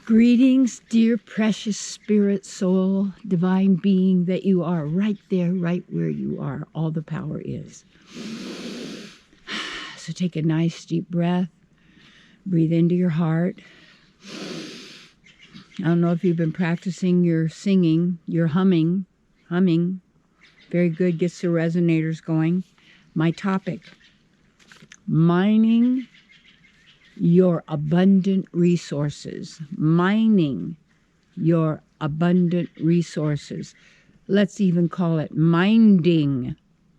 Greetings, dear precious spirit, soul, divine being that you are, right there, right where you are. All the power is. So take a nice deep breath. Breathe into your heart. I don't know if you've been practicing your singing, your humming. Very good, gets the resonators going. My topic, mining your abundant resources. Mining your abundant resources. Let's even call it minding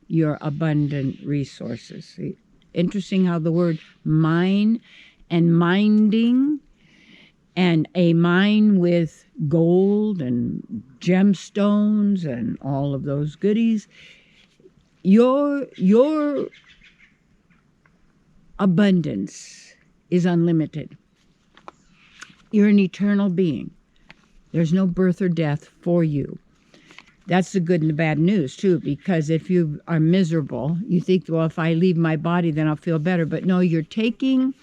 your abundant resources. See? Interesting how the word mine and minding, and a mine with gold and gemstones and all of those goodies. Your abundance is unlimited. You're an eternal being. There's no birth or death for you. That's the good and the bad news, too, because if you are miserable, you think, well, if I leave my body, then I'll feel better. But no, you're taking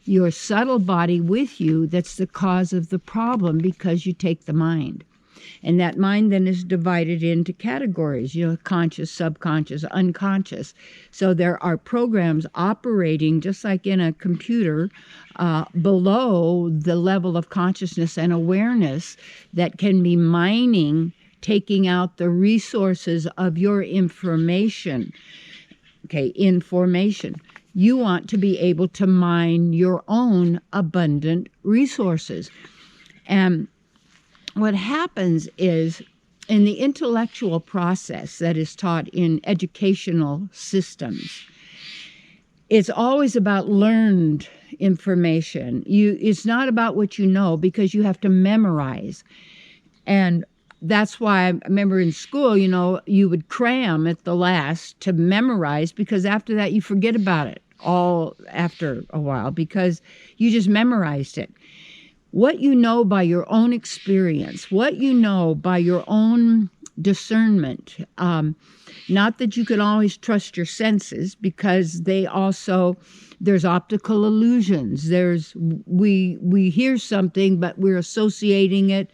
your subtle body with you. That's the cause of the problem, because you take the mind. And that mind then is divided into categories, conscious, subconscious, unconscious. So there are programs operating just like in a computer below the level of consciousness and awareness that can be mining, taking out the resources of your information. Okay, information. You want to be able to mine your own abundant resources. And what happens is, in the intellectual process that is taught in educational systems, it's always about learned information. It's not about what you know, because you have to memorize. And that's why I remember in school, you would cram at the last to memorize, because after that you forget about it all after a while, because you just memorized it. What you know by your own experience, what you know by your own discernment, not that you can always trust your senses, because there's optical illusions. We hear something, but we're associating it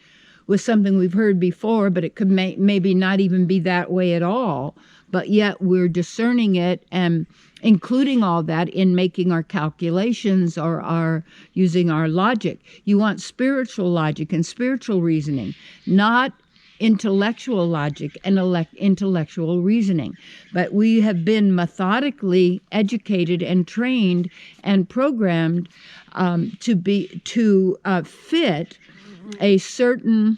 with something we've heard before, but it could maybe not even be that way at all. But yet we're discerning it and including all that in making our calculations or using our logic. You want spiritual logic and spiritual reasoning, not intellectual logic and intellectual reasoning. But we have been methodically educated and trained and programmed to fit a certain,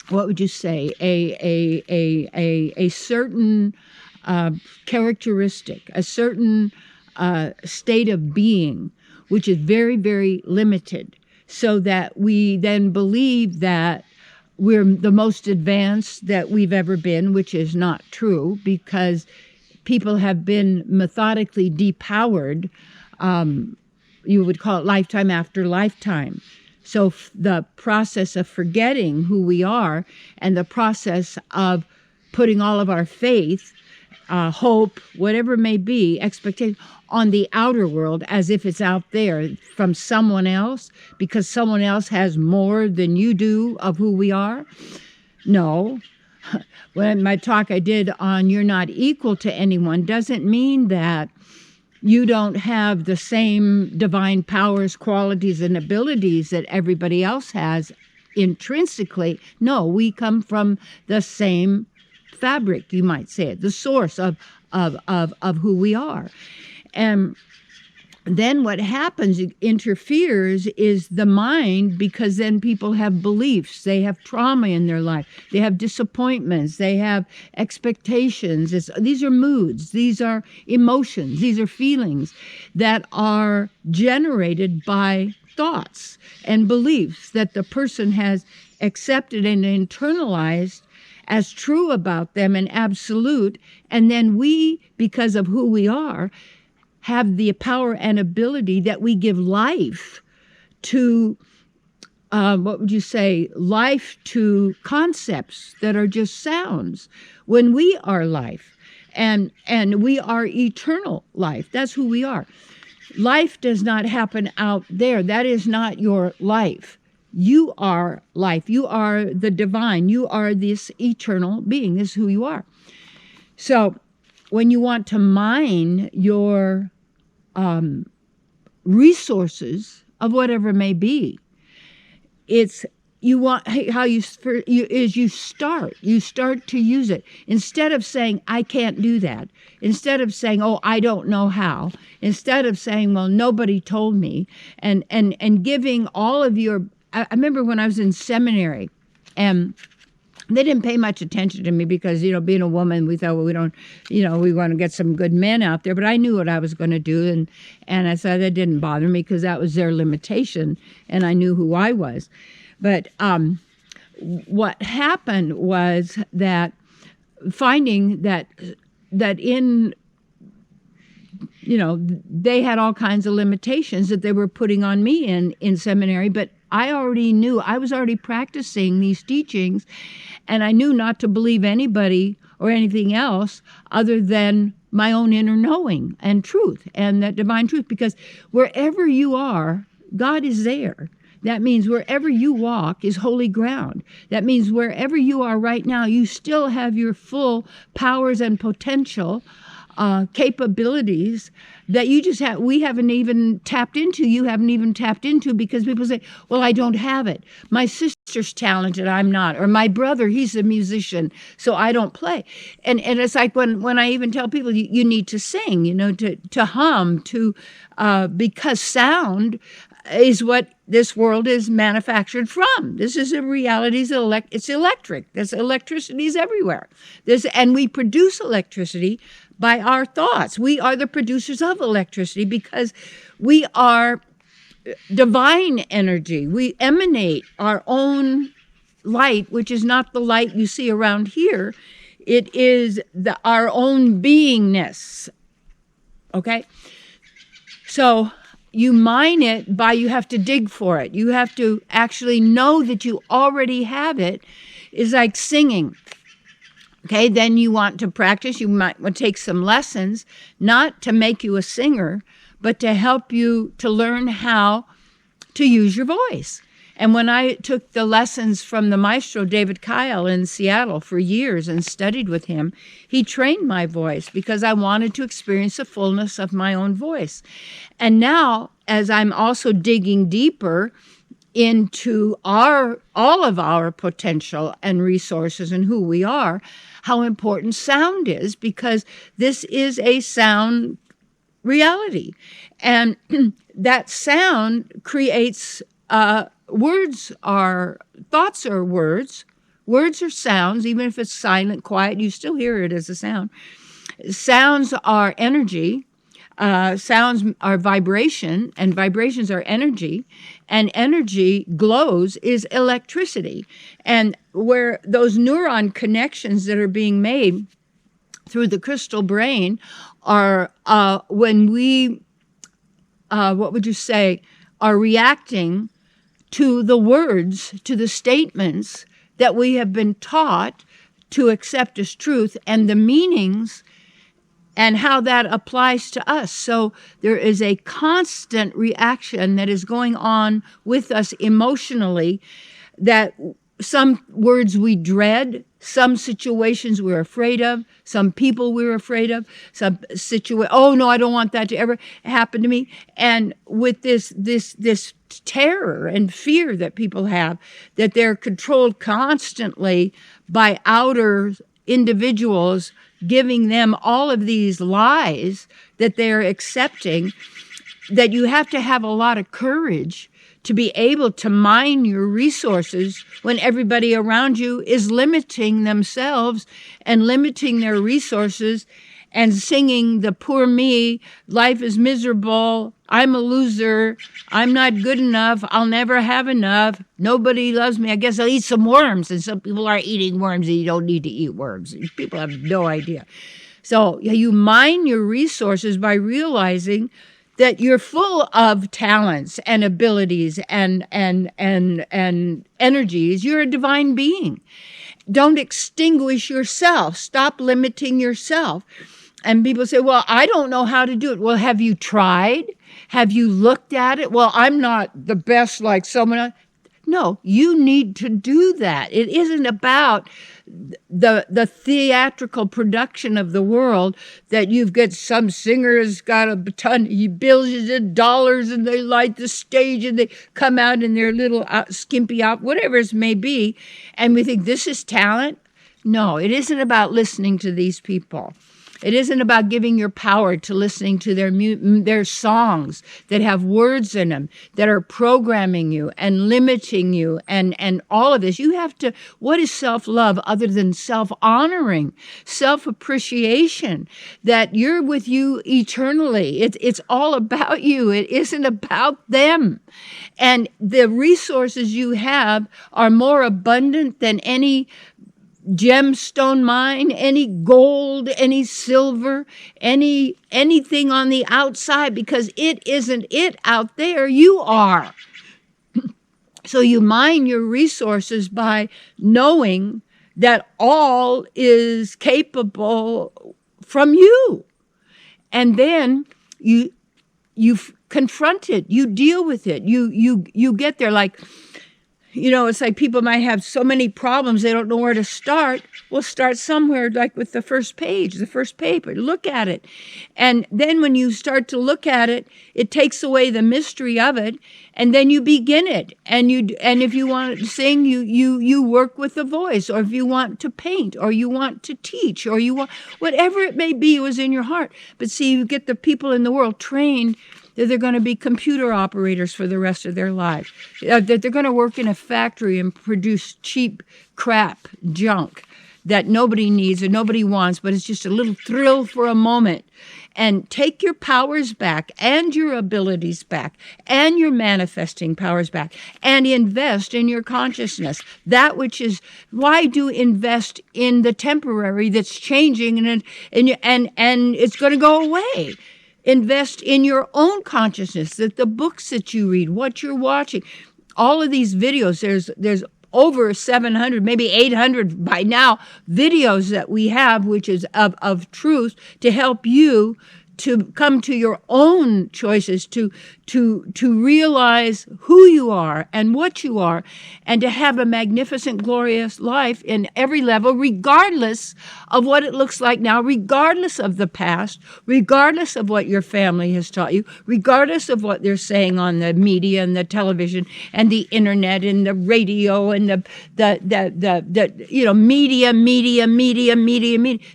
what would you say, a certain characteristic, a certain state of being, which is very, very limited, so that we then believe that we're the most advanced that we've ever been, which is not true, because people have been methodically depowered. You would call it lifetime after lifetime. So the process of forgetting who we are, and the process of putting all of our faith, hope, whatever it may be, expectation on the outer world, as if it's out there from someone else, because someone else has more than you do of who we are. No. When my talk I did on you're not equal to anyone doesn't mean that you don't have the same divine powers, qualities, and abilities that everybody else has intrinsically. No, we come from the same fabric, you might say it, the source of who we are. And then what happens, it interferes, is the mind, because then people have beliefs, they have trauma in their life, they have disappointments, they have expectations. These are moods, these are emotions, these are feelings that are generated by thoughts and beliefs that the person has accepted and internalized as true about them and absolute. And then we, because of who we are, have the power and ability that we give life to, life to concepts that are just sounds, when we are life. And we are eternal life. That's who we are. Life does not happen out there. That is not your life. You are life. You are the divine. You are this eternal being. This is who you are. So when you want to mine your resources of whatever it may be, it's you want how you start to use it instead of saying I can't do that, instead of saying oh I don't know how, instead of saying well nobody told me, and giving all of your. I remember when I was in seminary, and they didn't pay much attention to me because, being a woman, we thought, well, we don't, we want to get some good men out there. But I knew what I was going to do. And I thought that didn't bother me because that was their limitation. And I knew who I was. But what happened was that finding that in, they had all kinds of limitations that they were putting on me in seminary. But I already knew, I was already practicing these teachings, and I knew not to believe anybody or anything else other than my own inner knowing and truth and that divine truth, because wherever you are, God is there. That means wherever you walk is holy ground. That means wherever you are right now, you still have your full powers and potential capabilities that we haven't even tapped into, you haven't even tapped into, because people say, well, I don't have it. My sister's talented, I'm not. Or my brother, he's a musician, so I don't play. And it's like when I even tell people, you need to sing, to hum, because sound is what this world is manufactured from. This is a reality. It's electric. There's electricity is everywhere. And we produce electricity by our thoughts. We are the producers of electricity because we are divine energy. We emanate our own light, which is not the light you see around here. It is our own beingness. Okay? So you mine it you have to dig for it. You have to actually know that you already have it. It's like singing. Okay, then you want to practice. You might want to take some lessons, not to make you a singer, but to help you to learn how to use your voice. And when I took the lessons from the maestro David Kyle in Seattle for years and studied with him, he trained my voice because I wanted to experience the fullness of my own voice. And now, as I'm also digging deeper into all of our potential and resources and who we are, how important sound is, because this is a sound reality. And that sound creates thoughts are words. Words are sounds, even if it's silent, quiet, you still hear it as a sound. Sounds are energy. Sounds are vibration, and vibrations are energy, and energy glows is electricity. And where those neuron connections that are being made through the crystal brain are when we, are reacting to the words, to the statements that we have been taught to accept as truth, and the meanings and how that applies to us. So there is a constant reaction that is going on with us emotionally, that some words we dread, some situations we're afraid of, some people we're afraid of, oh no, I don't want that to ever happen to me. And with this terror and fear that people have, that they're controlled constantly by outer individuals giving them all of these lies that they're accepting, that you have to have a lot of courage to be able to mine your resources when everybody around you is limiting themselves and limiting their resources and singing the poor me, life is miserable, I'm a loser, I'm not good enough, I'll never have enough, nobody loves me, I guess I'll eat some worms. And some people are eating worms and you don't need to eat worms. People have no idea. So you mine your resources by realizing that you're full of talents and abilities and energies. You're a divine being. Don't extinguish yourself. Stop limiting yourself. And people say, well, I don't know how to do it. Well, have you tried? Have you looked at it? Well, I'm not the best like someone else. No, you need to do that. It isn't about the theatrical production of the world that you've got some singer has got a ton, billions of dollars, and they light the stage and they come out in their little skimpy out, whatever it may be, and we think this is talent. No, it isn't about listening to these people. It isn't about giving your power to listening to their songs that have words in them that are programming you and limiting you and all of this. You have to, what is self-love other than self-honoring, self-appreciation, that you're with you eternally. It's all about you. It isn't about them. And the resources you have are more abundant than any gemstone mine, any gold, any silver, anything on the outside, because it isn't it out there. You are. So you mine your resources by knowing that all is capable from you. And then you confront it, you deal with it, you get there. Like, you know, it's like people might have so many problems, they don't know where to start. Well, start somewhere, like with the first page, the first paper. Look at it. And then when you start to look at it, it takes away the mystery of it, and then you begin it. And if you want to sing, you work with the voice, or if you want to paint, or you want to teach, or you want, whatever it may be, it was in your heart. But see, you get the people in the world trained that they're going to be computer operators for the rest of their lives, that they're going to work in a factory and produce cheap crap, junk that nobody needs or nobody wants, but it's just a little thrill for a moment. And take your powers back and your abilities back and your manifesting powers back and invest in your consciousness. That which is, why do invest in the temporary that's changing and it's going to go away? Invest in your own consciousness, that the books that you read, what you're watching, all of these videos, there's over 700, maybe 800 by now videos that we have, which is of truth to help you to come to your own choices, to realize who you are and what you are, and to have a magnificent, glorious life in every level, regardless of what it looks like now, regardless of the past, regardless of what your family has taught you, regardless of what they're saying on the media and the television and the internet and the radio and media.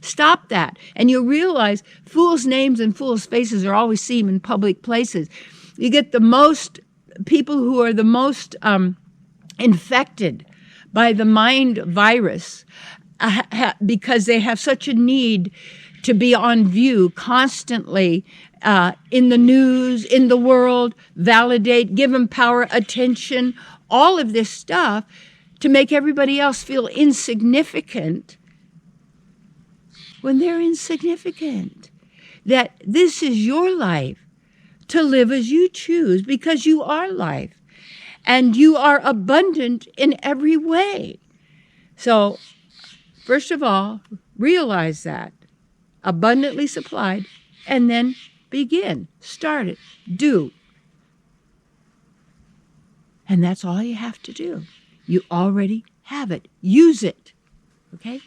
Stop that. And you'll realize fools' names and fools' faces are always seen in public places. You get the most people who are the most infected by the mind virus because they have such a need to be on view constantly in the news, in the world, validate, give them power, attention, all of this stuff to make everybody else feel insignificant when they're insignificant. That this is your life to live as you choose, because you are life and you are abundant in every way. So, first of all, realize that, abundantly supplied, and then begin, start it, do. And that's all you have to do. You already have it. Use it. Okay?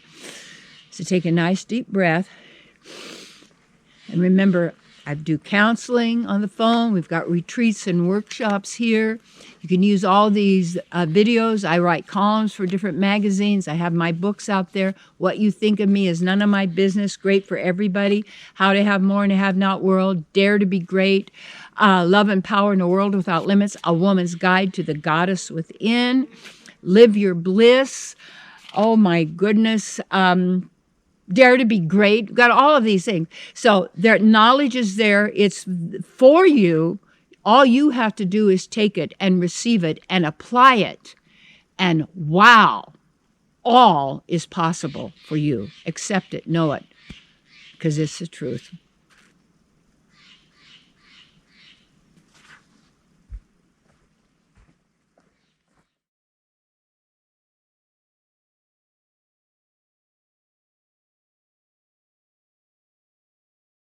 So take a nice deep breath. And remember, I do counseling on the phone. We've got retreats and workshops here. You can use all these videos. I write columns for different magazines. I have my books out there. What You Think of Me Is None of My Business. Great for everybody. How to Have More in a Have Not World. Dare to Be Great. Love and Power in a World Without Limits. A Woman's Guide to the Goddess Within. Live Your Bliss. Oh my goodness. Dare to Be Great. Got all of these things. So their knowledge is there. It's for you. All you have to do is take it and receive it and apply it. And wow, all is possible for you. Accept it. Know it. Because it's the truth.